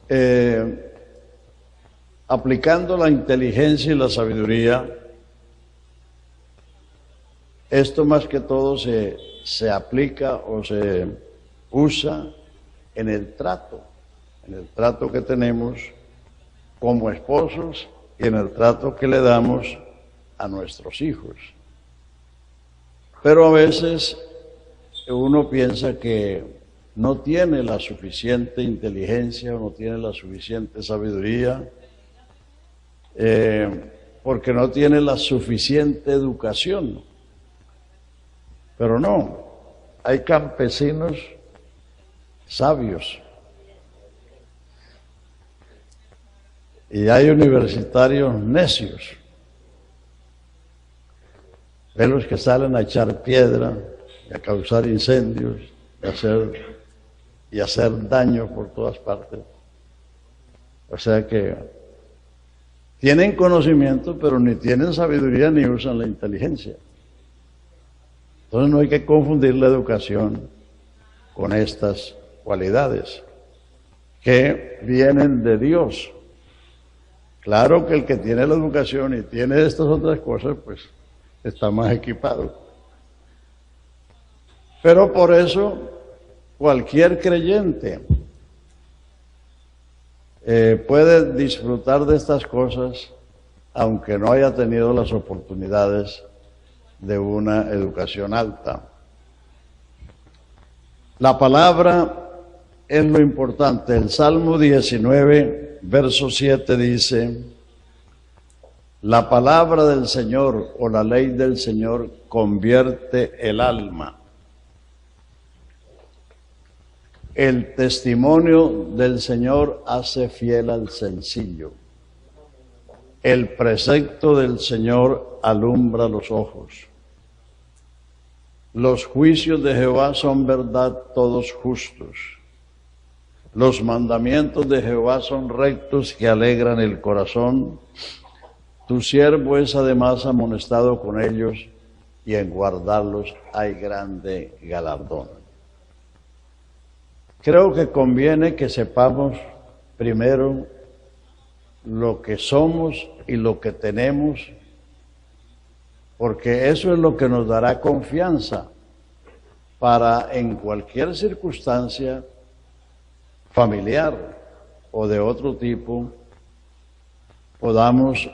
eh, aplicando la inteligencia y la sabiduría, esto más que todo se aplica o se usa en el trato que tenemos como esposos y en el trato que le damos a nuestros hijos. Pero a veces uno piensa que no tiene la suficiente inteligencia o no tiene la suficiente sabiduría, porque no tiene la suficiente educación. Pero no, hay campesinos sabios y hay universitarios necios. Ven los que salen a echar piedra, a causar incendios, y hacer daño por todas partes. O sea que tienen conocimiento, pero ni tienen sabiduría ni usan la inteligencia. Entonces no hay que confundir la educación con estas cualidades que vienen de Dios. Claro que el que tiene la educación y tiene estas otras cosas, pues está más equipado. Pero por eso cualquier creyente puede disfrutar de estas cosas aunque no haya tenido las oportunidades de una educación alta. La palabra es lo importante. El Salmo 19, verso 7 dice: la palabra del Señor o la ley del Señor convierte el alma. El testimonio del Señor hace fiel al sencillo. El precepto del Señor alumbra los ojos. Los juicios de Jehová son verdad, todos justos. Los mandamientos de Jehová son rectos, que alegran el corazón. Tu siervo es además amonestado con ellos, y en guardarlos hay grande galardón. Creo que conviene que sepamos primero lo que somos y lo que tenemos, porque eso es lo que nos dará confianza para en cualquier circunstancia familiar o de otro tipo podamos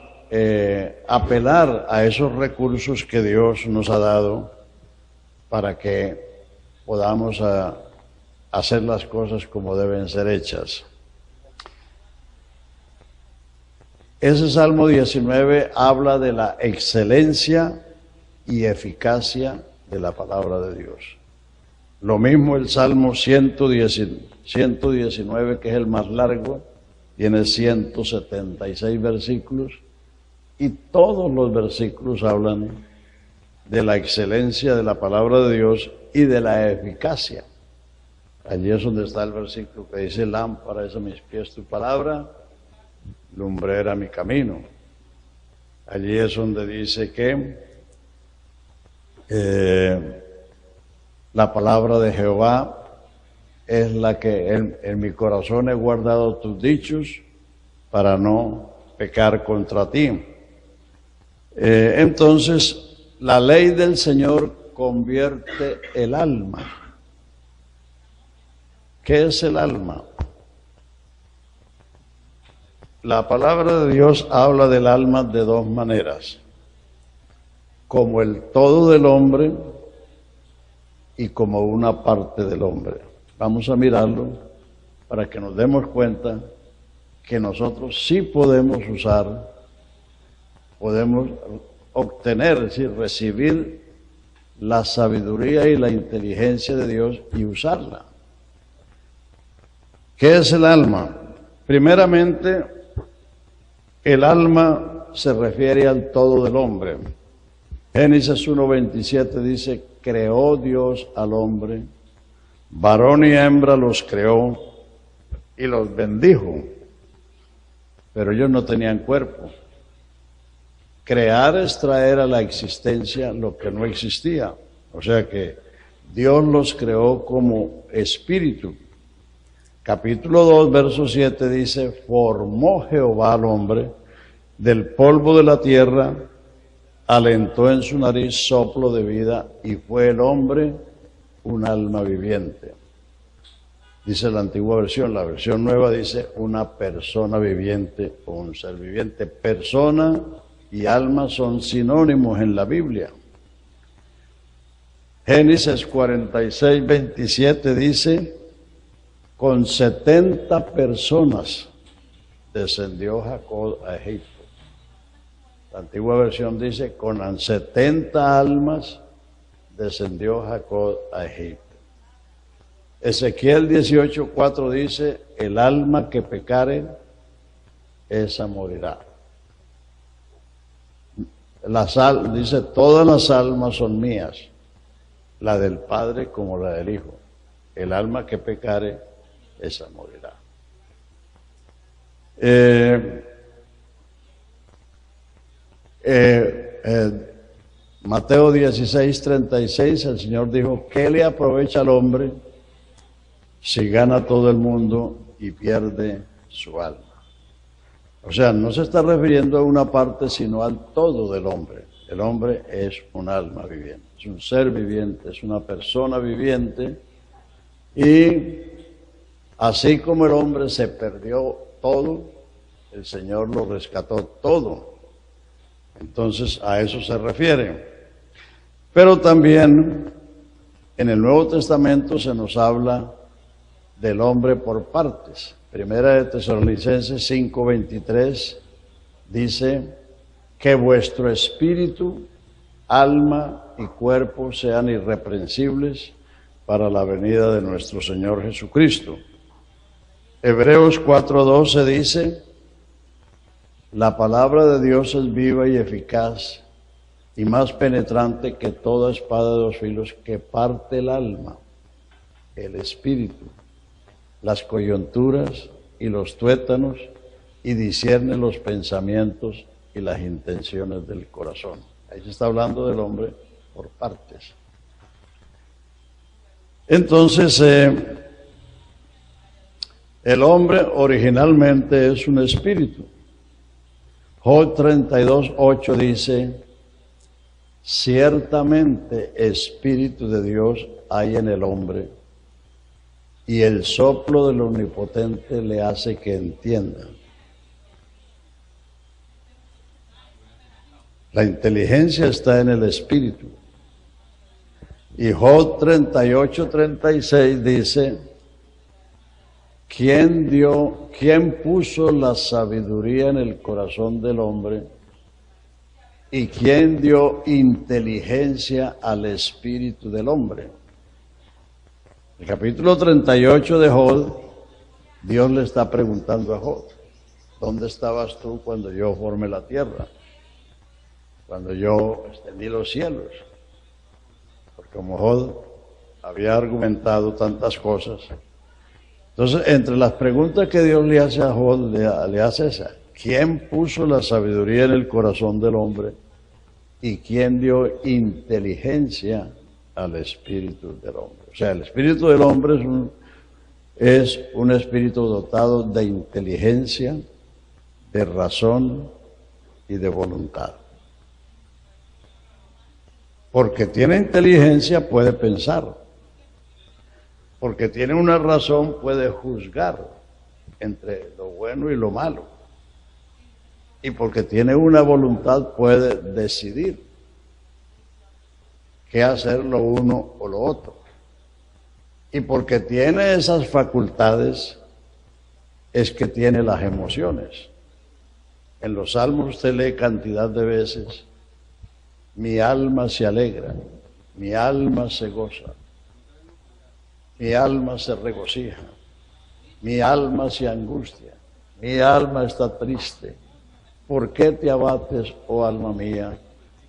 apelar a esos recursos que Dios nos ha dado para que podamos hacer las cosas como deben ser hechas. Ese Salmo 19 habla de la excelencia y eficacia de la palabra de Dios. Lo mismo el Salmo 119, que es el más largo, tiene 176 versículos, y todos los versículos hablan de la excelencia de la palabra de Dios y de la eficacia. Allí es donde está el versículo que dice: lámpara es a mis pies tu palabra, lumbrera mi camino. Allí es donde dice que la palabra de Jehová es la que en mi corazón he guardado tus dichos para no pecar contra ti. Entonces, la ley del Señor convierte el alma. ¿Qué es el alma? La palabra de Dios habla del alma de dos maneras: como el todo del hombre y como una parte del hombre. Vamos a mirarlo para que nos demos cuenta que nosotros sí podemos usar, podemos obtener, es decir, recibir la sabiduría y la inteligencia de Dios y usarla. ¿Qué es el alma? Primeramente, el alma se refiere al todo del hombre. Génesis 1:27 dice: creó Dios al hombre, varón y hembra los creó y los bendijo. Pero ellos no tenían cuerpo. Crear es traer a la existencia lo que no existía. O sea que Dios los creó como espíritu. Capítulo 2, verso 7 dice, formó Jehová al hombre del polvo de la tierra, alentó en su nariz soplo de vida y fue el hombre un alma viviente. Dice la antigua versión, la versión nueva dice una persona viviente o un ser viviente. Persona y alma son sinónimos en la Biblia. Génesis 46, 27 dice, con 70 personas descendió Jacob a Egipto. La antigua versión dice, con 70 almas descendió Jacob a Egipto. Ezequiel 18:4 dice, el alma que pecare, esa morirá. Dice, todas las almas son mías, la del Padre como la del Hijo. El alma que pecare, esa morirá. Mateo 16:36, el Señor dijo, ¿qué le aprovecha al hombre si gana todo el mundo y pierde su alma? O sea, no se está refiriendo a una parte, sino al todo del hombre. El hombre es un alma viviente, es un ser viviente, es una persona viviente, y así como el hombre se perdió todo, el Señor lo rescató todo. Entonces a eso se refiere. Pero también en el Nuevo Testamento se nos habla del hombre por partes. Primera de Tesalonicenses 5:23 dice, que vuestro espíritu, alma y cuerpo sean irreprensibles para la venida de nuestro Señor Jesucristo. Hebreos 4:12 dice, la palabra de Dios es viva y eficaz y más penetrante que toda espada de dos filos, que parte el alma, el espíritu, las coyunturas y los tuétanos, y discierne los pensamientos y las intenciones del corazón. Ahí se está hablando del hombre por partes. Entonces, el hombre originalmente es un espíritu. Job 32:8 dice, ciertamente espíritu de Dios hay en el hombre, y el soplo del Omnipotente le hace que entienda. La inteligencia está en el espíritu. Y Job 38:36 dice, ¿quién puso la sabiduría en el corazón del hombre? ¿Y quién dio inteligencia al espíritu del hombre? El capítulo 38 de Job, Dios le está preguntando a Job, ¿dónde estabas tú cuando yo formé la tierra? Cuando yo extendí los cielos. Porque como Job había argumentado tantas cosas. Entonces, entre las preguntas que Dios le hace a Job, le hace esa. ¿Quién puso la sabiduría en el corazón del hombre? ¿Y quién dio inteligencia al espíritu del hombre? O sea, el espíritu del hombre es un espíritu dotado de inteligencia, de razón y de voluntad. Porque tiene inteligencia, puede pensar. Porque tiene una razón, puede juzgar entre lo bueno y lo malo. Y porque tiene una voluntad, puede decidir qué hacer lo uno o lo otro. Y porque tiene esas facultades, es que tiene las emociones. En los Salmos usted lee cantidad de veces, mi alma se alegra, mi alma se goza, mi alma se regocija, mi alma se angustia, mi alma está triste. ¿Por qué te abates, oh alma mía?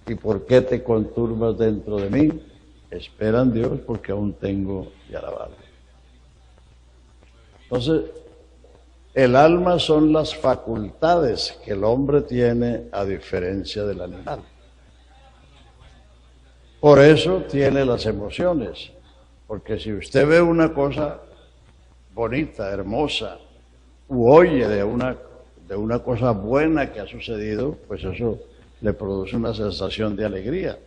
¿Y por qué te conturbas dentro de mí? Espera en Dios, porque aún tengo de alabarle. Entonces, el alma son las facultades que el hombre tiene a diferencia del animal. Por eso tiene las emociones, porque si usted ve una cosa bonita, hermosa, u oye de una cosa buena que ha sucedido, pues eso le produce una sensación de alegría.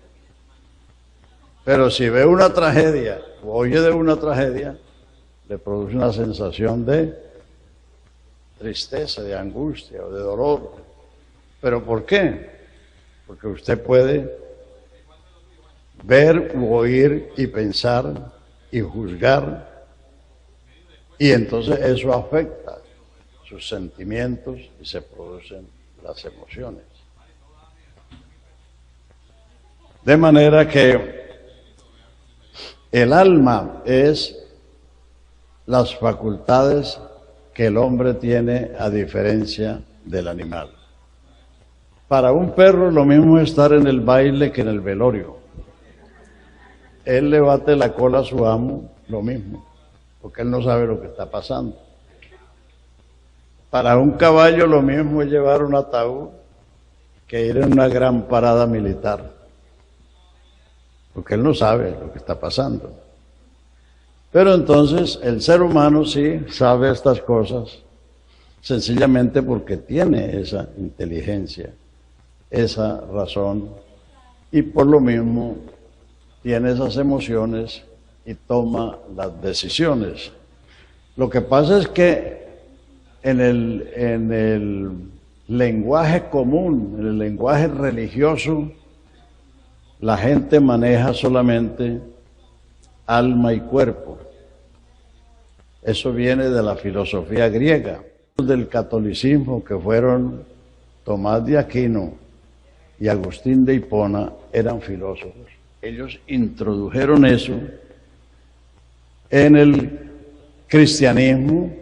Pero si ve una tragedia, o oye de una tragedia, le produce una sensación de tristeza, de angustia o de dolor. ¿Pero por qué? Porque usted puede ver, u oír y pensar y juzgar, y entonces eso afecta sus sentimientos y se producen las emociones. De manera que el alma es las facultades que el hombre tiene a diferencia del animal. Para un perro lo mismo es estar en el baile que en el velorio. Él le bate la cola a su amo, lo mismo, porque él no sabe lo que está pasando. Para un caballo lo mismo es llevar un ataúd que ir en una gran parada militar, porque él no sabe lo que está pasando. Pero entonces el ser humano sí sabe estas cosas, sencillamente porque tiene esa inteligencia, esa razón, y por lo mismo tiene esas emociones y toma las decisiones. Lo que pasa es que en el lenguaje común, en el lenguaje religioso, la gente maneja solamente alma y cuerpo. Eso viene de la filosofía griega, del catolicismo, que fueron Tomás de Aquino y Agustín de Hipona, eran filósofos. Ellos introdujeron eso en el cristianismo,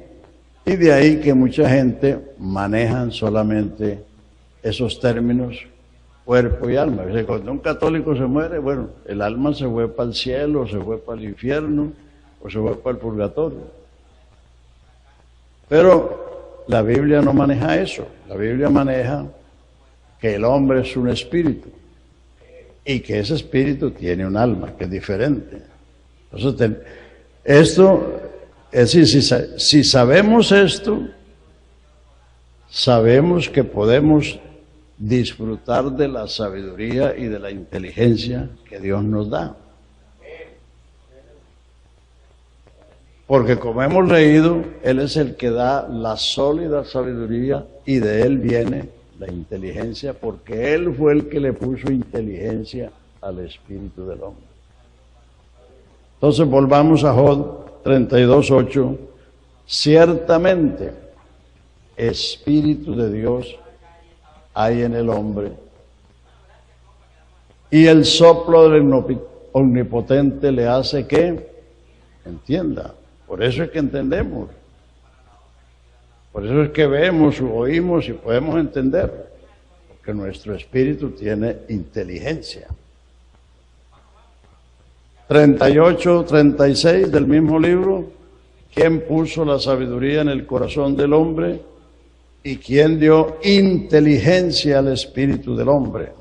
y de ahí que mucha gente manejan solamente esos términos, cuerpo y alma. O sea, cuando un católico se muere, bueno, el alma se fue para el cielo, o se fue para el infierno, o se fue para el purgatorio. Pero la Biblia no maneja eso. La Biblia maneja que el hombre es un espíritu y que ese espíritu tiene un alma, que es diferente. Entonces, esto, es decir, si sabemos esto, sabemos que podemos disfrutar de la sabiduría y de la inteligencia que Dios nos da. Porque como hemos leído, Él es el que da la sólida sabiduría y de Él viene la inteligencia, porque Él fue el que le puso inteligencia al espíritu del hombre. Entonces volvamos a Job 32:8. Ciertamente, espíritu de Dios hay en el hombre, y el soplo del omnipotente le hace que entienda. Por eso es que entendemos. Por eso es que vemos, oímos y podemos entender. Porque nuestro espíritu tiene inteligencia. 38-36 del mismo libro. ¿Quién puso la sabiduría en el corazón del hombre? ¿Y quién dio inteligencia al espíritu del hombre?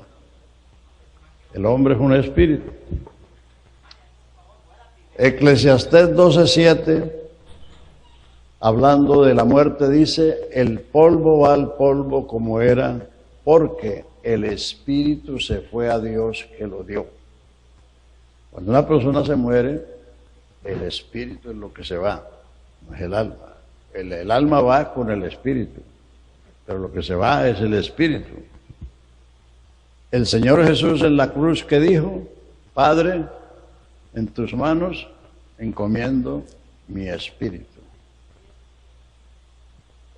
El hombre es un espíritu. Eclesiastés 12:7, hablando de la muerte, dice: el polvo va al polvo como era, porque el espíritu se fue a Dios que lo dio. Cuando una persona se muere, el espíritu es lo que se va, no es el alma. El alma va con el espíritu, pero lo que se va es el espíritu. El Señor Jesús en la cruz, que dijo: Padre, en tus manos encomiendo mi espíritu.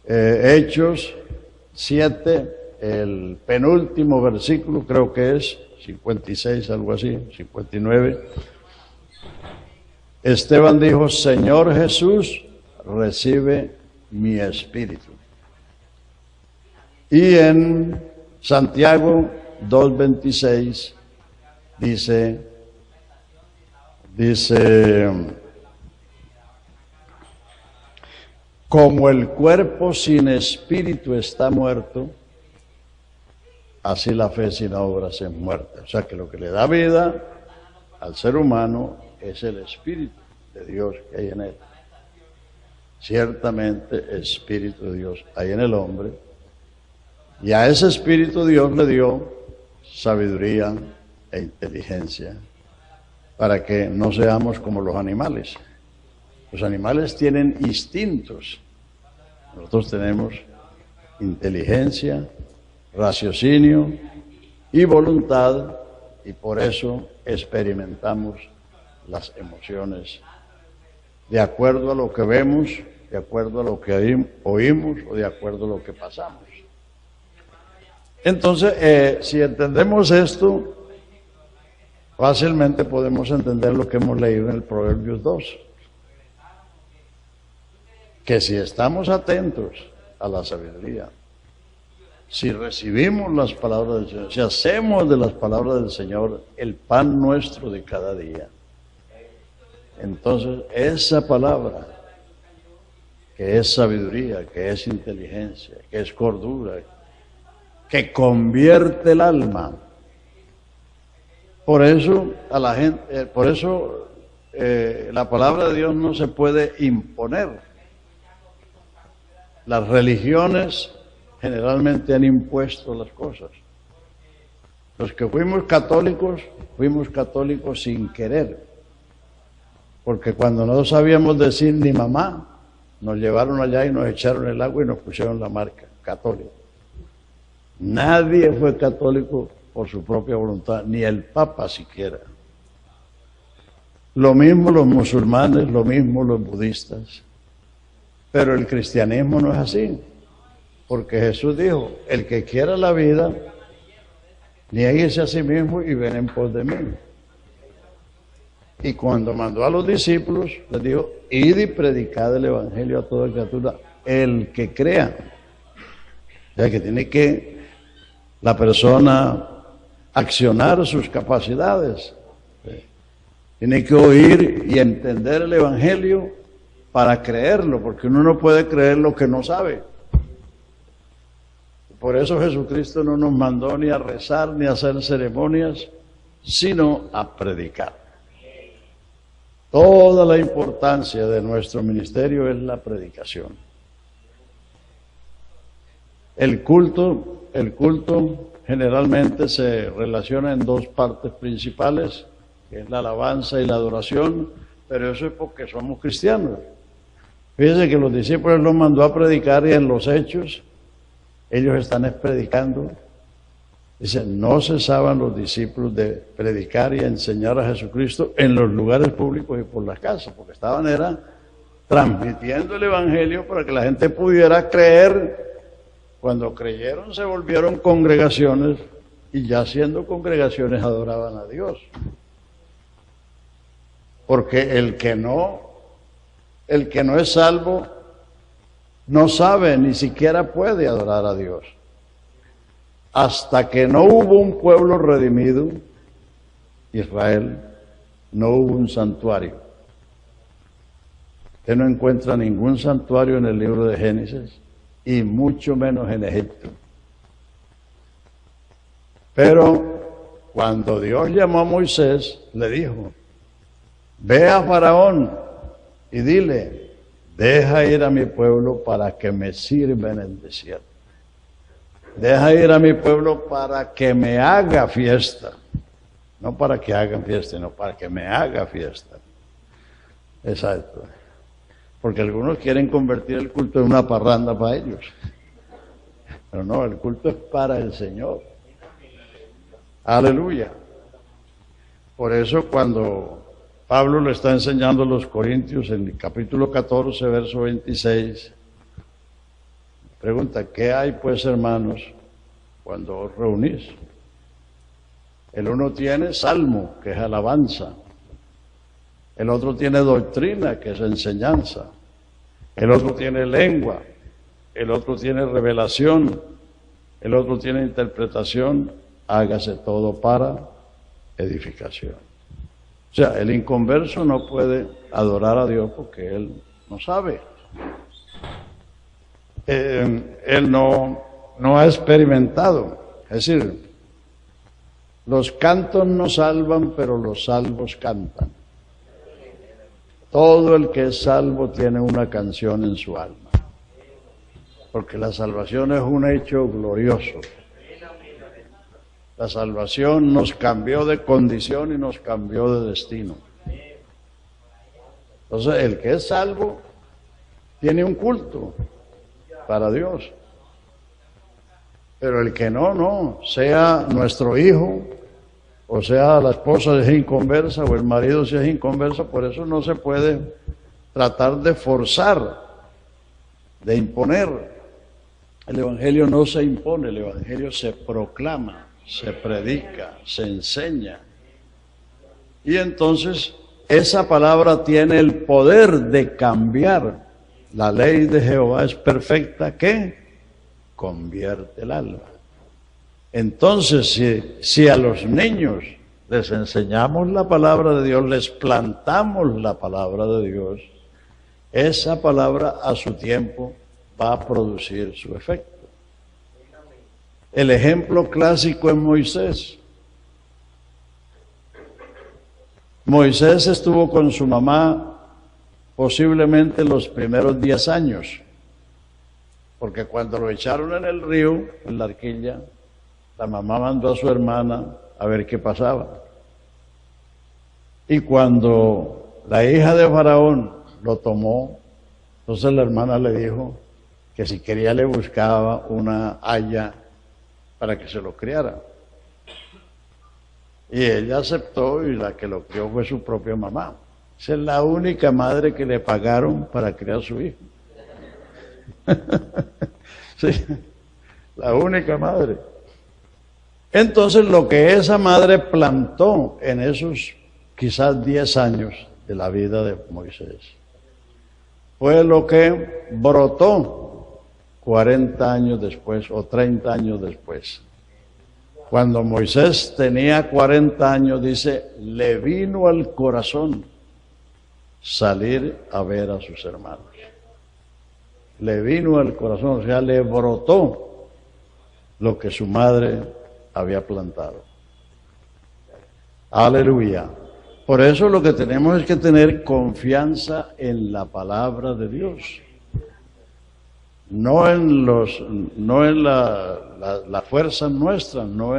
Hechos 7, el penúltimo versículo, creo que es 56, algo así, 59. Esteban dijo: Señor Jesús, recibe mi espíritu. Y en Santiago 2:26 dice, como el cuerpo sin espíritu está muerto, así la fe sin obras es muerta. O sea que lo que le da vida al ser humano es el espíritu de Dios que hay en él. ciertamente Espíritu de Dios hay en el hombre, y a ese Espíritu Dios le dio sabiduría e inteligencia para que no seamos como los animales. Los animales tienen instintos, nosotros tenemos inteligencia, raciocinio y voluntad, y por eso experimentamos las emociones de acuerdo a lo que vemos, de acuerdo a lo que oímos o de acuerdo a lo que pasamos. Entonces, si entendemos esto, fácilmente podemos entender lo que hemos leído en el Proverbios 2. Que si estamos atentos a la sabiduría, si recibimos las palabras del Señor, si hacemos de las palabras del Señor el pan nuestro de cada día, entonces esa palabra, que es sabiduría, que es inteligencia, que es cordura, que convierte el alma. Por eso a la gente, la palabra de Dios no se puede imponer. Las religiones generalmente han impuesto las cosas. Los que fuimos católicos sin querer, porque cuando no sabíamos decir ni mamá, nos llevaron allá y nos echaron el agua y nos pusieron la marca, católico. Nadie fue católico por su propia voluntad, ni el Papa siquiera. Lo mismo los musulmanes, lo mismo los budistas. Pero el cristianismo no es así, porque Jesús dijo, el que quiera la vida, niéguese a sí mismo y ven en pos de mí. Y cuando mandó a los discípulos, les dijo, id y predicad el evangelio a toda criatura, el que crea. O sea que tiene que la persona accionar sus capacidades. Tiene que oír y entender el evangelio para creerlo, porque uno no puede creer lo que no sabe. Por eso Jesucristo no nos mandó ni a rezar ni a hacer ceremonias, sino a predicar. Toda la importancia de nuestro ministerio es la predicación. El culto generalmente se relaciona en dos partes principales, que es la alabanza y la adoración, pero eso es porque somos cristianos. Fíjense que los discípulos los mandó a predicar y en los hechos ellos están predicando. Dicen, no cesaban los discípulos de predicar y enseñar a Jesucristo en los lugares públicos y por las casas, porque estaban transmitiendo el evangelio para que la gente pudiera creer. Cuando creyeron se volvieron congregaciones y ya siendo congregaciones adoraban a Dios. Porque el que no es salvo no sabe, ni siquiera puede adorar a Dios. Hasta que no hubo un pueblo redimido, Israel, no hubo un santuario. Usted no encuentra ningún santuario en el libro de Génesis, y mucho menos en Egipto. Pero cuando Dios llamó a Moisés, le dijo, ve a Faraón y dile, deja ir a mi pueblo para que me sirva en el desierto. Deja ir a mi pueblo para que me haga fiesta. No para que hagan fiesta, sino para que me haga fiesta. Exacto. Porque algunos quieren convertir el culto en una parranda para ellos. Pero no, el culto es para el Señor. Aleluya. Por eso cuando Pablo le está enseñando a los Corintios en el capítulo 14, verso 26, pregunta, ¿qué hay pues, hermanos, cuando os reunís? El uno tiene salmo, que es alabanza. El otro tiene doctrina, que es enseñanza. El otro tiene lengua. El otro tiene revelación. El otro tiene interpretación. Hágase todo para edificación. O sea, el inconverso no puede adorar a Dios porque él no sabe. Él no ha experimentado. Es decir, los cantos no salvan, pero los salvos cantan. Todo el que es salvo tiene una canción en su alma, porque la salvación es un hecho glorioso. La salvación nos cambió de condición y nos cambió de destino. Entonces, el que es salvo tiene un culto para Dios. Pero el que no, sea nuestro hijo, o sea la esposa es inconversa, o el marido si es inconversa, por eso no se puede tratar de forzar, de imponer. El Evangelio no se impone, el Evangelio se proclama, se predica, se enseña. Y entonces esa palabra tiene el poder de cambiar. La ley de Jehová es perfecta que convierte el alma. Entonces, si a los niños les enseñamos la palabra de Dios, les plantamos la palabra de Dios, esa palabra a su tiempo va a producir su efecto. El ejemplo clásico es Moisés. Moisés estuvo con su mamá posiblemente los primeros 10 años, porque cuando lo echaron en el río, en la arquilla, la mamá mandó a su hermana a ver qué pasaba. Y cuando la hija de Faraón lo tomó, entonces la hermana le dijo que si quería le buscaba una haya para que se lo criara. Y ella aceptó y la que lo crió fue su propia mamá. Esa es la única madre que le pagaron para criar a su hijo. Sí, la única madre. Entonces lo que esa madre plantó en esos quizás 10 años de la vida de Moisés fue lo que brotó 40 años después o 30 años después. Cuando Moisés tenía 40 años, dice, le vino al corazón salir a ver a sus hermanos. Le vino al corazón, o sea, le brotó lo que su madre había plantado. Aleluya. Por eso lo que tenemos es que tener confianza en la palabra de Dios. No en la fuerza nuestra, no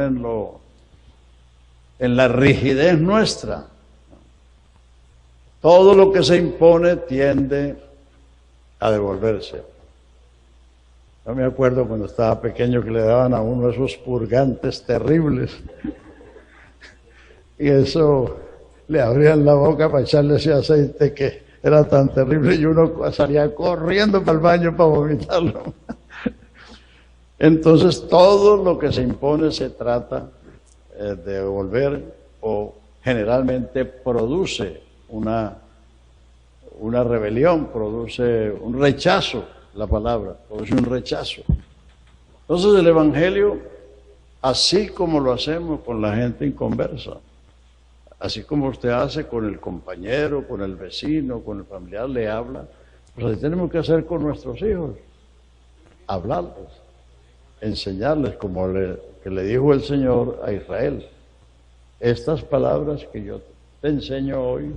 en la rigidez nuestra. Todo lo que se impone tiende a devolverse. Yo me acuerdo cuando estaba pequeño que le daban a uno esos purgantes terribles y eso le abrían la boca para echarle ese aceite que era tan terrible y uno salía corriendo para el baño para vomitarlo. Entonces todo lo que se impone se trata de devolver o generalmente produce una rebelión, produce un rechazo, la palabra, produce un rechazo. Entonces el Evangelio, así como lo hacemos con la gente inconversa, así como usted hace con el compañero, con el vecino, con el familiar, le habla, pues así tenemos que hacer con nuestros hijos, hablarles, enseñarles, como que le dijo el Señor a Israel, estas palabras que yo te enseño hoy,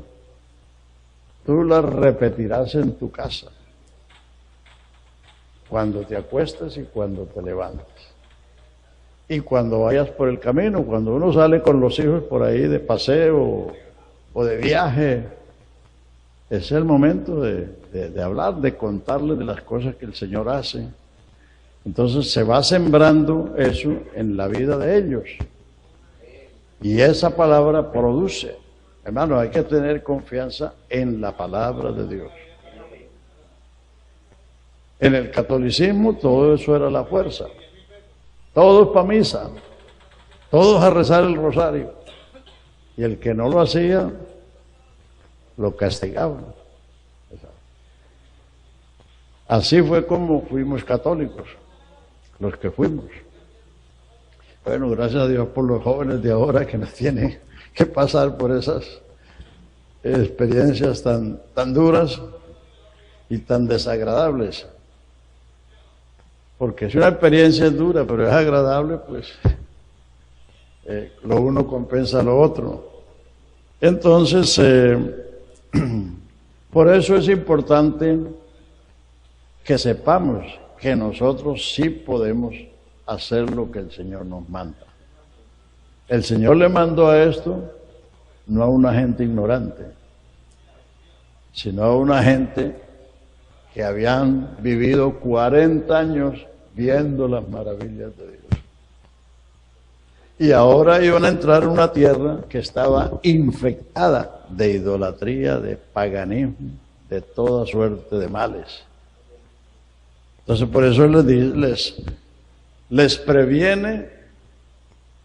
tú las repetirás en tu casa, cuando te acuestes y cuando te levantes. Y cuando vayas por el camino, cuando uno sale con los hijos por ahí de paseo o de viaje, es el momento de hablar, de contarles de las cosas que el Señor hace. Entonces se va sembrando eso en la vida de ellos. Y esa palabra produce. Hermano, hay que tener confianza en la palabra de Dios. En el catolicismo todo eso era la fuerza. Todos para misa, todos a rezar el rosario. Y el que no lo hacía, lo castigaban. Así fue como fuimos católicos, los que fuimos. Bueno, gracias a Dios por los jóvenes de ahora que nos tienen que pasar por esas experiencias tan duras y tan desagradables. Porque si una experiencia es dura, pero es agradable, pues lo uno compensa lo otro. Entonces, Por eso es importante que sepamos que nosotros sí podemos hacer lo que el Señor nos manda. El Señor le mandó a esto no a una gente ignorante, sino a una gente que habían vivido 40 años viendo las maravillas de Dios. Y ahora iban a entrar en una tierra que estaba infectada de idolatría, de paganismo, de toda suerte de males. Entonces por eso les previene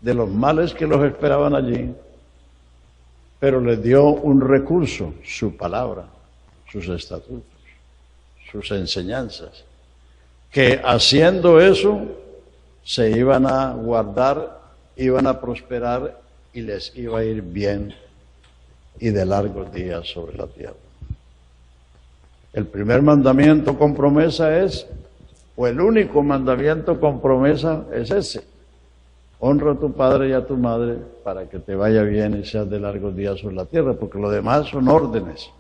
de los males que los esperaban allí, pero les dio un recurso, su palabra, sus estatutos, sus enseñanzas, que haciendo eso se iban a guardar, iban a prosperar y les iba a ir bien y de largos días sobre la tierra. El primer mandamiento con promesa es, o el único mandamiento con promesa es ese: honra a tu padre y a tu madre para que te vaya bien y seas de largos días sobre la tierra, porque lo demás son órdenes.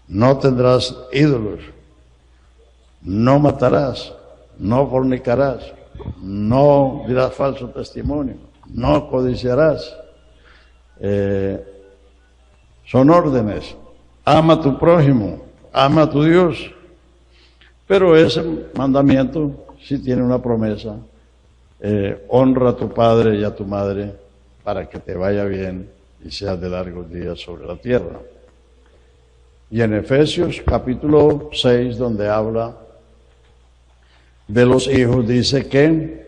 No tendrás ídolos, no matarás, no fornicarás, no dirás falso testimonio, no codiciarás. Son órdenes. Ama a tu prójimo, ama a tu Dios. Pero ese mandamiento sí tiene una promesa. Honra a tu padre y a tu madre para que te vaya bien y seas de largos días sobre la tierra. Y en Efesios capítulo 6, donde habla de los hijos, dice que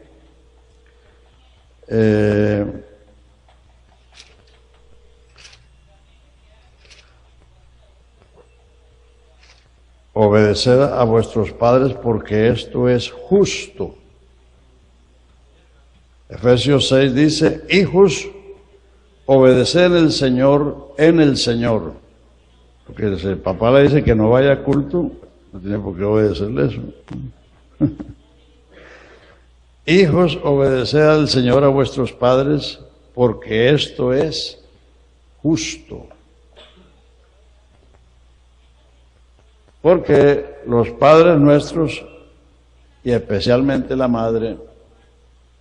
obedeced a vuestros padres porque esto es justo. Efesios 6 dice: hijos, obedeced en el Señor. Porque si el papá le dice que no vaya a culto, no tiene por qué obedecerle eso. Hijos, obedeced al Señor a vuestros padres, porque esto es justo. Porque los padres nuestros, y especialmente la madre,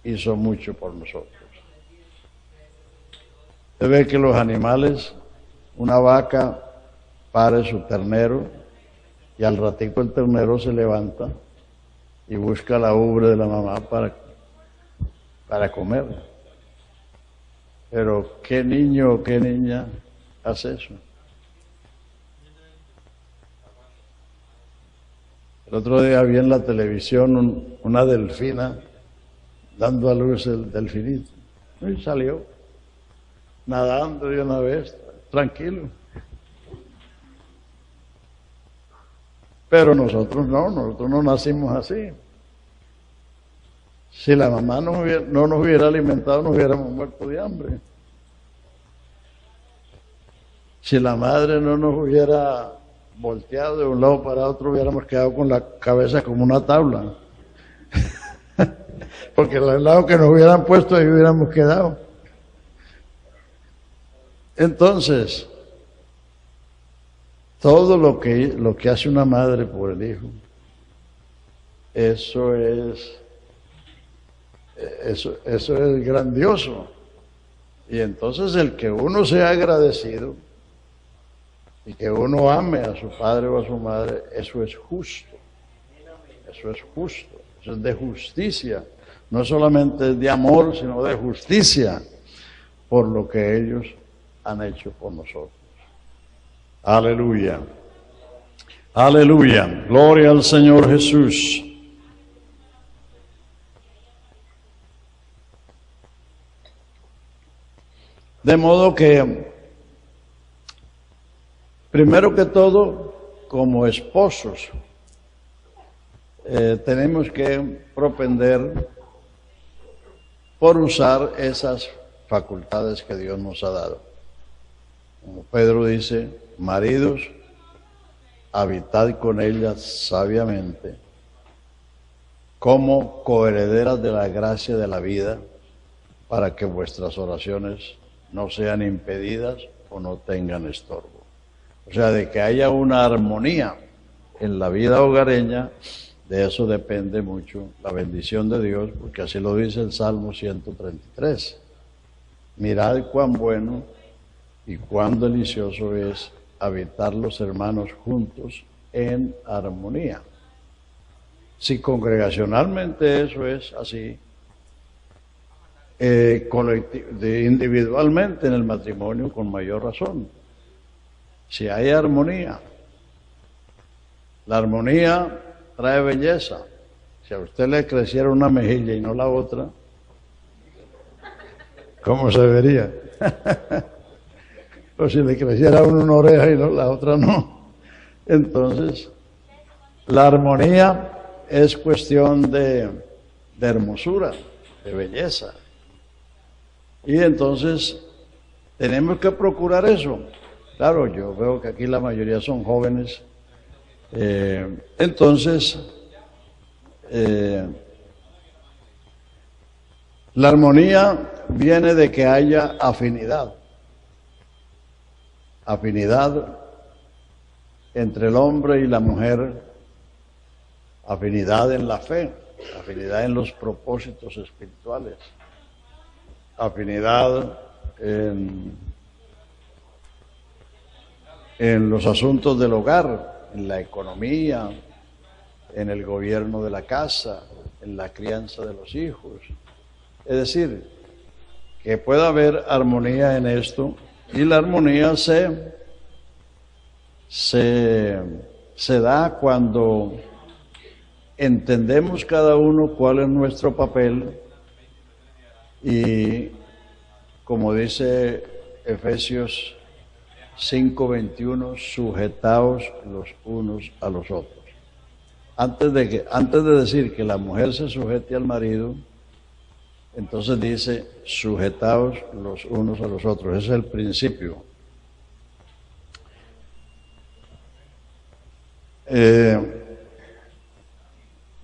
hizo mucho por nosotros. Usted ve que los animales, una vaca pare su ternero, y al ratico el ternero se levanta y busca la ubre de la mamá para comer. Pero ¿qué niño o qué niña hace eso? El otro día vi en la televisión una delfina dando a luz el delfinito. Y salió nadando de una vez, tranquilo. Pero nosotros no nacimos así. Si la mamá no nos hubiera alimentado, nos hubiéramos muerto de hambre. Si la madre no nos hubiera volteado de un lado para otro, hubiéramos quedado con la cabeza como una tabla. Porque al lado que nos hubieran puesto, ahí hubiéramos quedado. Entonces, todo lo que hace una madre por el hijo, eso es grandioso. Y entonces el que uno sea agradecido y que uno ame a su padre o a su madre, eso es justo. Eso es justo. Eso es de justicia. No solamente de amor, sino de justicia por lo que ellos han hecho por nosotros. Aleluya. Aleluya. Gloria al Señor Jesús. De modo que, primero que todo, como esposos, tenemos que propender por usar esas facultades que Dios nos ha dado. Como Pedro dice: maridos, habitad con ellas sabiamente, como coherederas de la gracia de la vida, para que vuestras oraciones no sean impedidas o no tengan estorbo. O sea, de que haya una armonía en la vida hogareña, de eso depende mucho la bendición de Dios, porque así lo dice el Salmo 133. Mirad cuán bueno y cuán delicioso es habitar los hermanos juntos en armonía. Si congregacionalmente eso es así, individualmente en el matrimonio con mayor razón. Si hay armonía, la armonía trae belleza. Si a usted le creciera una mejilla y no la otra, ¿cómo se vería? O si le creciera una oreja y no, la otra no. Entonces, la armonía es cuestión de hermosura, de belleza. Y entonces, tenemos que procurar eso. Claro, yo veo que aquí la mayoría son jóvenes. La armonía viene de que haya afinidad. Afinidad entre el hombre y la mujer, afinidad en la fe, afinidad en los propósitos espirituales, afinidad en los asuntos del hogar, en la economía, en el gobierno de la casa, en la crianza de los hijos. Es decir, que pueda haber armonía en esto, y la armonía se da cuando entendemos cada uno cuál es nuestro papel y, como dice Efesios 5:21, sujetaos los unos a los otros. Antes de decir que la mujer se sujete al marido, entonces dice sujetaos los unos a los otros. Ese es el principio.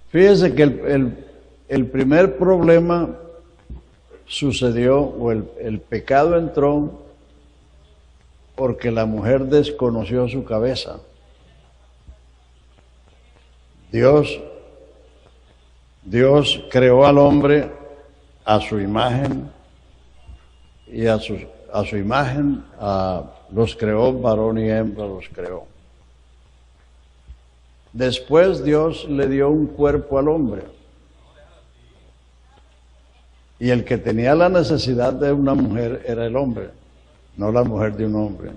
Fíjese que el primer problema sucedió, o el pecado entró porque la mujer desconoció su cabeza. Dios creó al hombre a su imagen, y a su imagen los creó, varón y hembra los creó. Después Dios le dio un cuerpo al hombre, y el que tenía la necesidad de una mujer era el hombre, no la mujer de un hombre.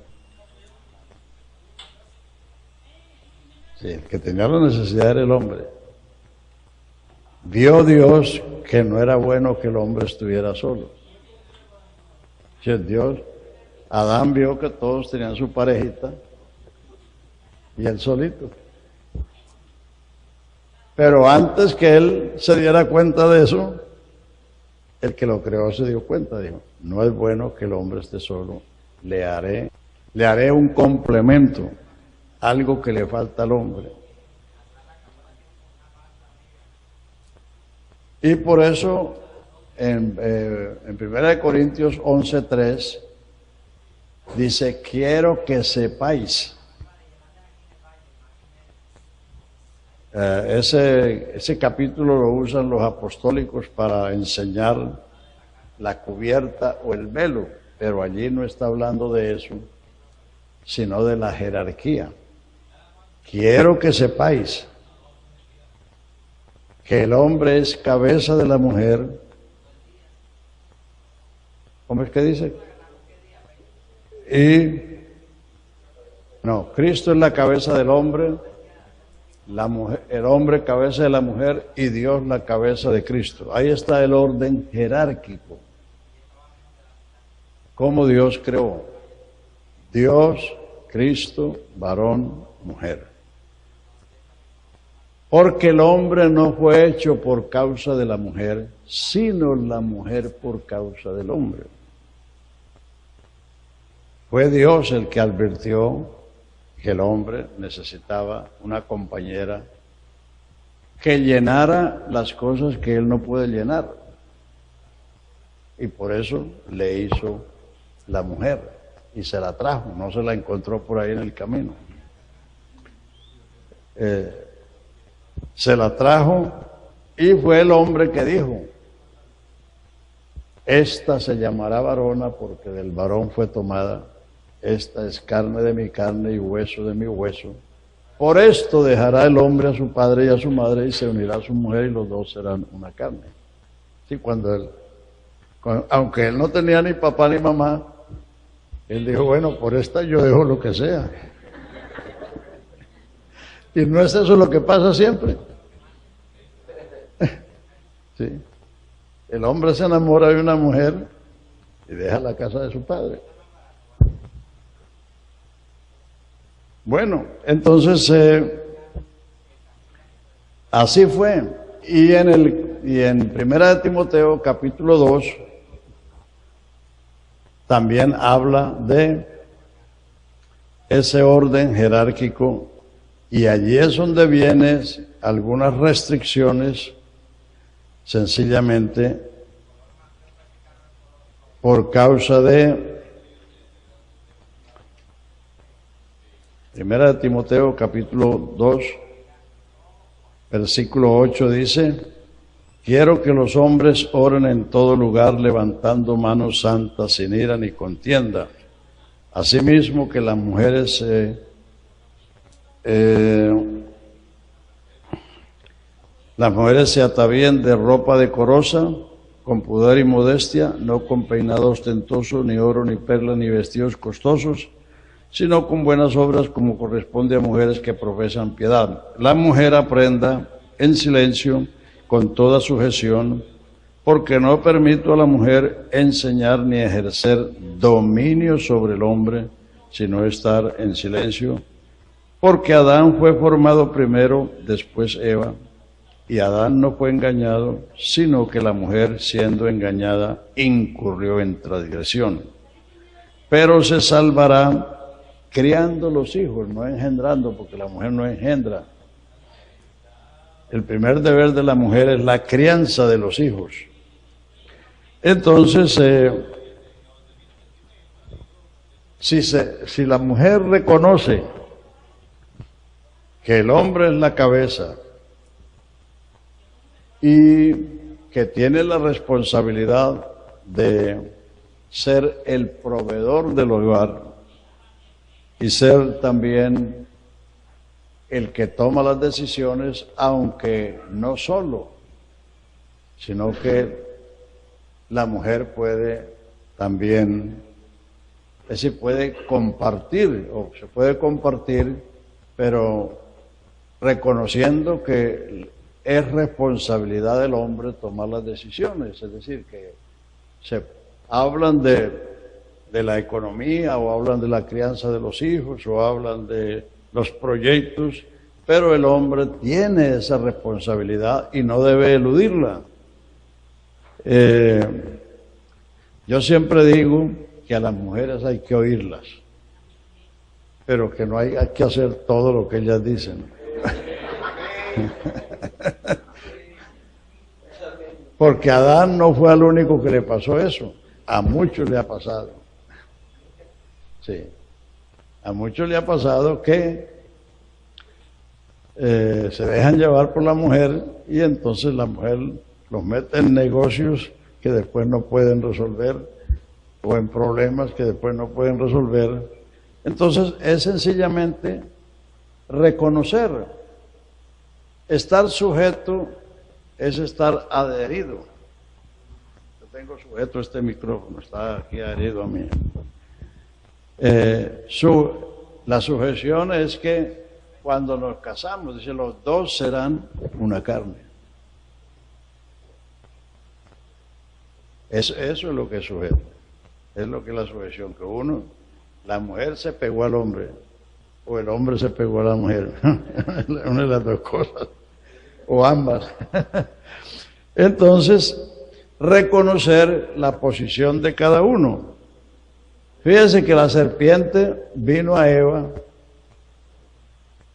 Sí, el que tenía la necesidad era el hombre. Vio Dios que no era bueno que el hombre estuviera solo. Sí, Adán vio que todos tenían su parejita y él solito. Pero antes que él se diera cuenta de eso, el que lo creó se dio cuenta, dijo, no es bueno que el hombre esté solo, le haré un complemento, algo que le falta al hombre. Y por eso en 1 Corintios 11:3 dice, quiero que sepáis. Ese capítulo lo usan los apostólicos para enseñar la cubierta o el velo, pero allí no está hablando de eso, sino de la jerarquía. Quiero que sepáis que el hombre es cabeza de la mujer. ¿Cómo es que dice? Cristo es la cabeza del hombre, el hombre cabeza de la mujer y Dios la cabeza de Cristo. Ahí está el orden jerárquico. ¿Cómo Dios creó? Dios, Cristo, varón, mujer. Porque el hombre no fue hecho por causa de la mujer, sino la mujer por causa del hombre. Fue Dios el que advirtió que el hombre necesitaba una compañera que llenara las cosas que él no puede llenar. Y por eso le hizo la mujer. y se la trajo, no se la encontró por ahí en el camino. Se la trajo y fue el hombre que dijo: esta se llamará varona porque del varón fue tomada, esta es carne de mi carne y hueso de mi hueso. Por esto dejará el hombre a su padre y a su madre y se unirá a su mujer y los dos serán una carne. Sí, aunque él no tenía ni papá ni mamá, él dijo: bueno, por esta yo dejo lo que sea. Y no es eso lo que pasa siempre. Sí. El hombre se enamora de una mujer y deja la casa de su padre. Bueno, entonces así fue. Y en Primera de Timoteo, capítulo 2, también habla de ese orden jerárquico, y allí es donde vienen algunas restricciones, sencillamente por causa de Primera de Timoteo, capítulo 2, versículo 8 dice: quiero que los hombres oren en todo lugar levantando manos santas sin ira ni contienda. Asimismo que las mujeres se atavíen de ropa decorosa, con pudor y modestia, no con peinado ostentoso, ni oro, ni perla, ni vestidos costosos, sino con buenas obras como corresponde a mujeres que profesan piedad. La mujer aprenda en silencio, con toda sujeción, porque no permito a la mujer enseñar ni ejercer dominio sobre el hombre, sino estar en silencio, porque Adán fue formado primero, después Eva, y Adán no fue engañado, sino que la mujer, siendo engañada, incurrió en transgresión. Pero se salvará criando los hijos, no engendrando, porque la mujer no engendra. El primer deber de la mujer es la crianza de los hijos. Entonces, si la mujer reconoce que el hombre es la cabeza y que tiene la responsabilidad de ser el proveedor del hogar y ser también el que toma las decisiones, aunque no solo, sino que la mujer puede también, es decir, puede compartir, o se puede compartir, pero reconociendo que es responsabilidad del hombre tomar las decisiones. Es decir, que se hablan de la economía, o hablan de la crianza de los hijos, o hablan de los proyectos, pero el hombre tiene esa responsabilidad y no debe eludirla. Yo siempre digo que a las mujeres hay que oírlas, pero que no hay que hacer todo lo que ellas dicen. Porque a Adán no fue el único que le pasó eso, a muchos le ha pasado. Sí, a muchos le ha pasado que se dejan llevar por la mujer y entonces la mujer los mete en negocios que después no pueden resolver, o en problemas que después no pueden resolver. Entonces es sencillamente reconocer. Estar sujeto es estar adherido. Yo tengo sujeto este micrófono, está aquí adherido a mí. La sujeción es que cuando nos casamos, dice, los dos serán una carne. Eso es lo que es sujeto. Es lo que es la sujeción, que la mujer se pegó al hombre, o el hombre se pegó a la mujer. Una de las dos cosas, o ambas. Entonces, reconocer la posición de cada uno. Fíjense que la serpiente vino a Eva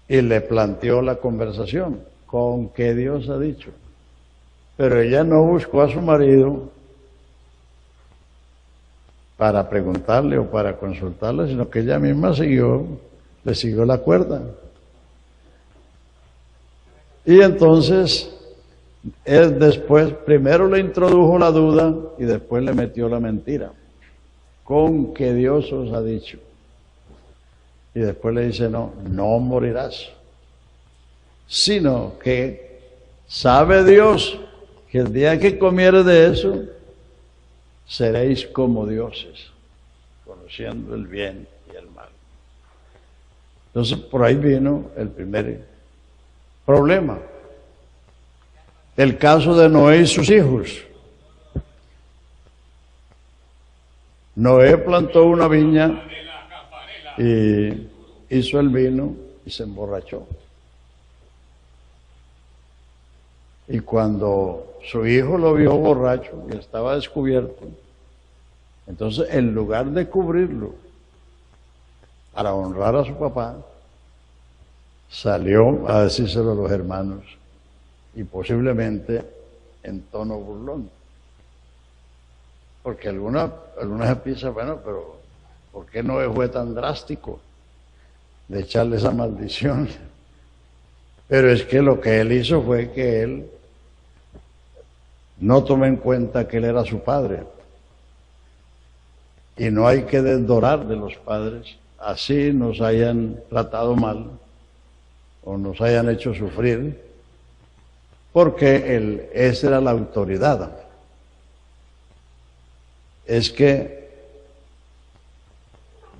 y le planteó la conversación, con que Dios ha dicho. Pero ella no buscó a su marido para preguntarle o para consultarle, sino que ella misma le siguió la cuerda. Y entonces, él después, primero le introdujo la duda y después le metió la mentira. Con que Dios os ha dicho. Y después le dice, no morirás. Sino que sabe Dios que el día que comieres de eso, seréis como dioses, conociendo el bien y el mal. Entonces, por ahí vino el primer problema. El caso de Noé y sus hijos. Noé plantó una viña y hizo el vino y se emborrachó. Y cuando su hijo lo vio borracho y estaba descubierto, entonces en lugar de cubrirlo para honrar a su papá, salió a decírselo a los hermanos y posiblemente en tono burlón. Porque algunas piensan, bueno, pero ¿por qué no fue tan drástico de echarle esa maldición? Pero es que lo que él hizo fue que él no tomó en cuenta que él era su padre. Y no hay que desdorar de los padres, así nos hayan tratado mal o nos hayan hecho sufrir, porque esa era la autoridad. Es que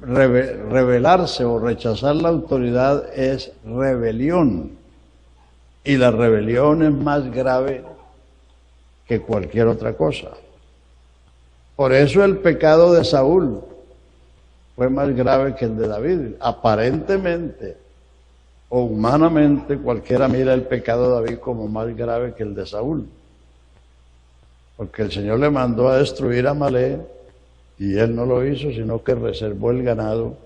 rebelarse o rechazar la autoridad es rebelión, y la rebelión es más grave que cualquier otra cosa. Por eso el pecado de Saúl fue más grave que el de David. Aparentemente o humanamente cualquiera mira el pecado de David como más grave que el de Saúl, porque el Señor le mandó a destruir a Amalek y él no lo hizo, sino que reservó el ganado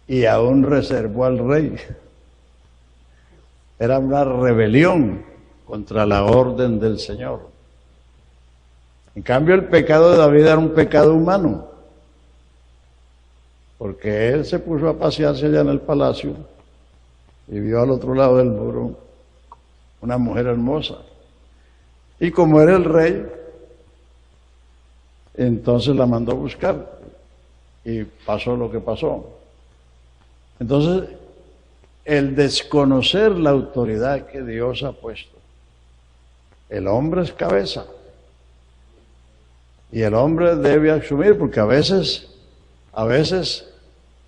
y aún reservó al rey. Era una rebelión contra la orden del Señor. En cambio, el pecado de David era un pecado humano, porque él se puso a pasearse allá en el palacio y vio al otro lado del muro una mujer hermosa. Y como era el rey, entonces la mandó a buscar y pasó lo que pasó. Entonces, el desconocer la autoridad que Dios ha puesto. El hombre es cabeza. Y el hombre debe asumir, porque a veces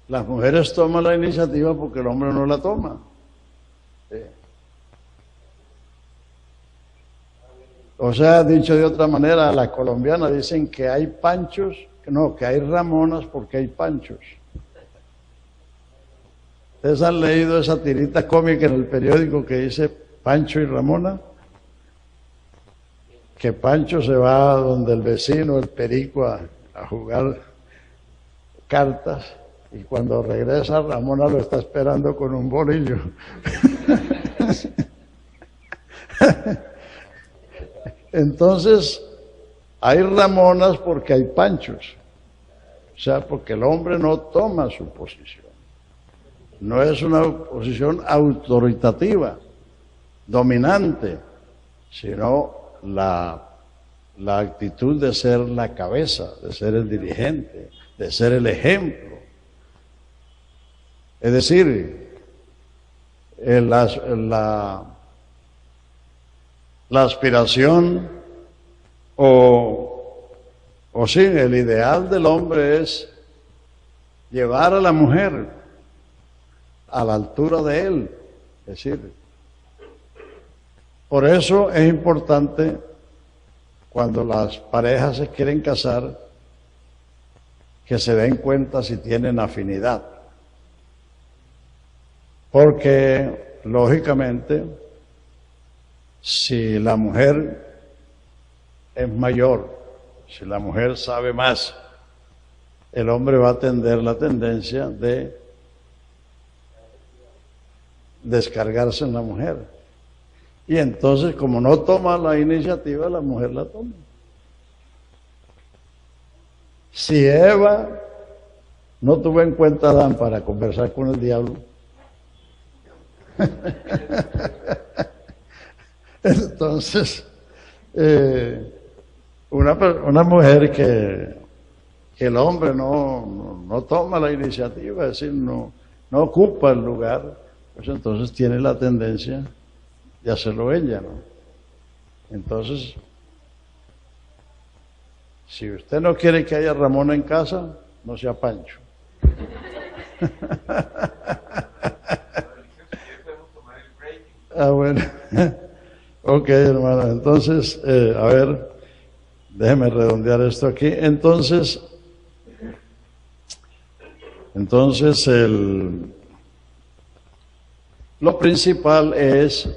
las mujeres toman la iniciativa porque el hombre no la toma. ¿Sí? O sea, dicho de otra manera, las colombianas dicen que hay panchos, que hay ramonas porque hay panchos. ¿Ustedes han leído esa tirita cómica en el periódico que dice Pancho y Ramona? Que Pancho se va donde el vecino, el perico, a jugar cartas, y cuando regresa Ramona lo está esperando con un bolillo. Entonces, hay Ramonas porque hay Panchos, o sea, porque el hombre no toma su posición. No es una posición autoritativa, dominante, sino la actitud de ser la cabeza, de ser el dirigente, de ser el ejemplo. Es decir, la aspiración o sí, el ideal del hombre es llevar a la mujer a la altura de él. Es decir, por eso es importante cuando las parejas se quieren casar que se den cuenta si tienen afinidad. Porque, lógicamente, si la mujer es mayor, si la mujer sabe más, el hombre va a tener la tendencia de descargarse en la mujer. Y entonces, como no toma la iniciativa, la mujer la toma. Si Eva no tuvo en cuenta a Adán para conversar con el diablo, entonces una mujer que el hombre no toma la iniciativa, es decir, no ocupa el lugar, pues entonces tiene la tendencia de hacerlo ella, ¿no? Entonces, si usted no quiere que haya Ramón en casa, no sea Pancho. Bueno. Ok, hermano. Entonces, a ver, déjeme redondear esto aquí. Entonces lo principal es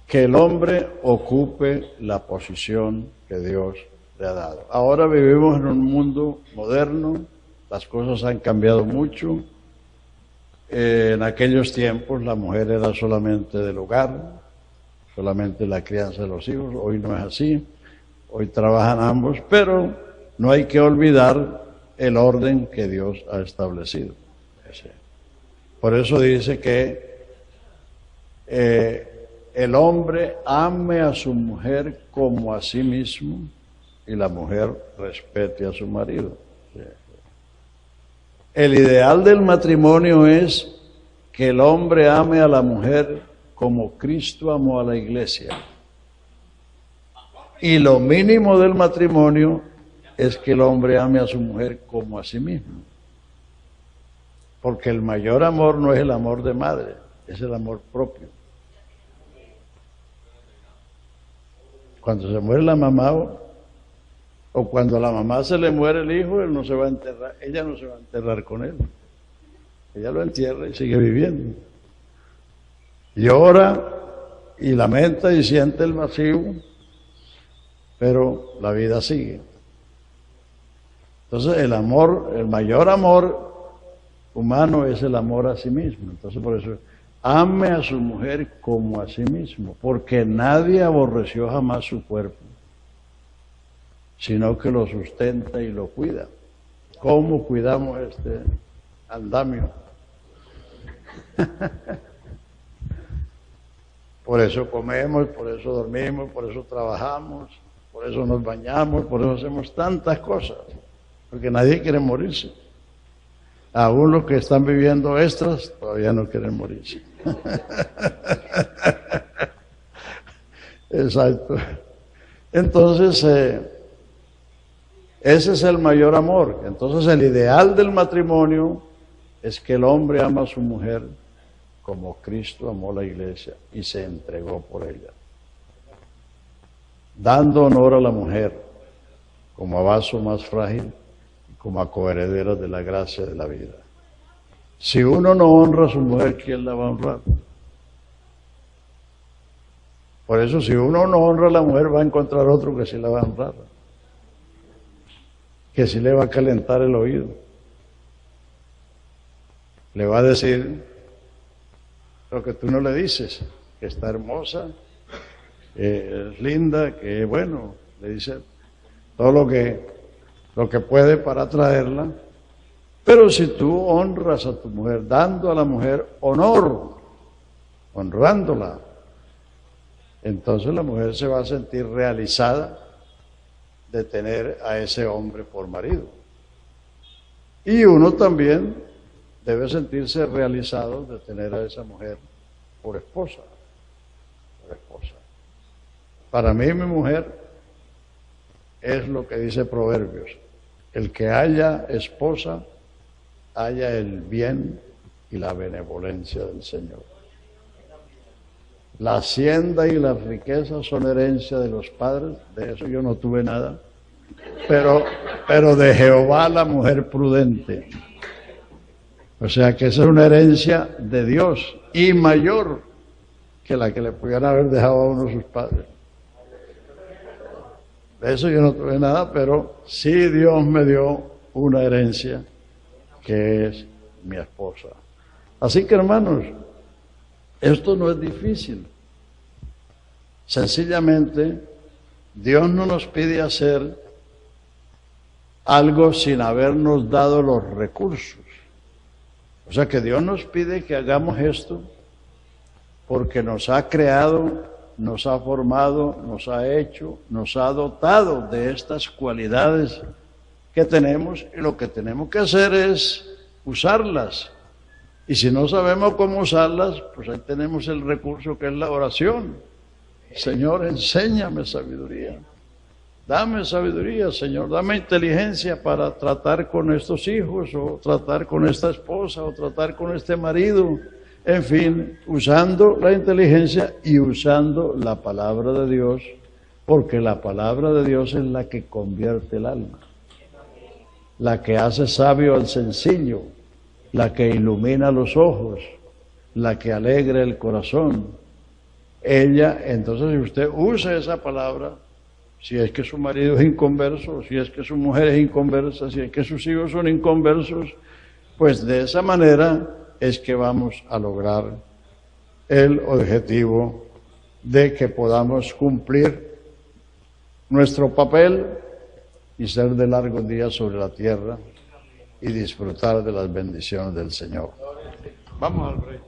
que el hombre ocupe la posición que Dios le ha dado. Ahora vivimos en un mundo moderno, las cosas han cambiado mucho. En aquellos tiempos la mujer era solamente del hogar, solamente la crianza de los hijos. Hoy no es así, hoy trabajan ambos, pero no hay que olvidar el orden que Dios ha establecido. Por eso dice que el hombre ame a su mujer como a sí mismo y la mujer respete a su marido. El ideal del matrimonio es que el hombre ame a la mujer como Cristo amó a la iglesia. Y lo mínimo del matrimonio es que el hombre ame a su mujer como a sí mismo. Porque el mayor amor no es el amor de madre, es el amor propio. Cuando se muere la mamá o cuando a la mamá se le muere el hijo, él no se va a enterrar, ella no se va a enterrar con él. Ella lo entierra y sigue viviendo. Llora y lamenta y siente el vacío, pero la vida sigue. Entonces el amor, el mayor amor humano es el amor a sí mismo. Entonces por eso, ame a su mujer como a sí mismo, porque nadie aborreció jamás su cuerpo, sino que lo sustenta y lo cuida. ¿Cómo cuidamos este andamio? Por eso comemos, por eso dormimos, por eso trabajamos, por eso nos bañamos, por eso hacemos tantas cosas, porque nadie quiere morirse. Aún los que están viviendo extras todavía no quieren morirse. Exacto. Entonces, ese es el mayor amor. Entonces, el ideal del matrimonio es que el hombre ama a su mujer como Cristo amó la iglesia y se entregó por ella, dando honor a la mujer como a vaso más frágil y como a coheredera de la gracia de la vida. Si uno no honra a su mujer, ¿quién la va a honrar? Por eso, si uno no honra a la mujer, va a encontrar otro que sí la va a honrar, que sí le va a calentar el oído, le va a decir lo que tú no le dices, que está hermosa, que es linda, que bueno, le dice todo lo que puede para atraerla. Pero si tú honras a tu mujer, dando a la mujer honor, honrándola, entonces la mujer se va a sentir realizada de tener a ese hombre por marido. Y uno también debe sentirse realizado de tener a esa mujer por esposa. Por esposa. Para mí, mi mujer es lo que dice Proverbios: el que haya esposa, haya el bien y la benevolencia del Señor. La hacienda y las riquezas son herencia de los padres, de eso yo no tuve nada, pero de Jehová la mujer prudente. O sea que esa es una herencia de Dios y mayor que la que le pudieran haber dejado a uno sus padres. De eso yo no tuve nada, pero sí Dios me dio una herencia que es mi esposa. Así que, hermanos, esto no es difícil. Sencillamente, Dios no nos pide hacer algo sin habernos dado los recursos. O sea que Dios nos pide que hagamos esto porque nos ha creado, nos ha formado, nos ha hecho, nos ha dotado de estas cualidades que tenemos, y lo que tenemos que hacer es usarlas. Y si no sabemos cómo usarlas, pues ahí tenemos el recurso que es la oración. Señor, enséñame sabiduría. Dame sabiduría, Señor. Dame inteligencia para tratar con estos hijos, o tratar con esta esposa, o tratar con este marido. En fin, usando la inteligencia y usando la palabra de Dios, porque la palabra de Dios es la que convierte el alma, la que hace sabio al sencillo, la que ilumina los ojos, la que alegra el corazón. Ella, entonces, si usted usa esa palabra, si es que su marido es inconverso, si es que su mujer es inconversa, si es que sus hijos son inconversos, pues de esa manera es que vamos a lograr el objetivo de que podamos cumplir nuestro papel y ser de largos días sobre la tierra y disfrutar de las bendiciones del Señor. Vamos al Rey.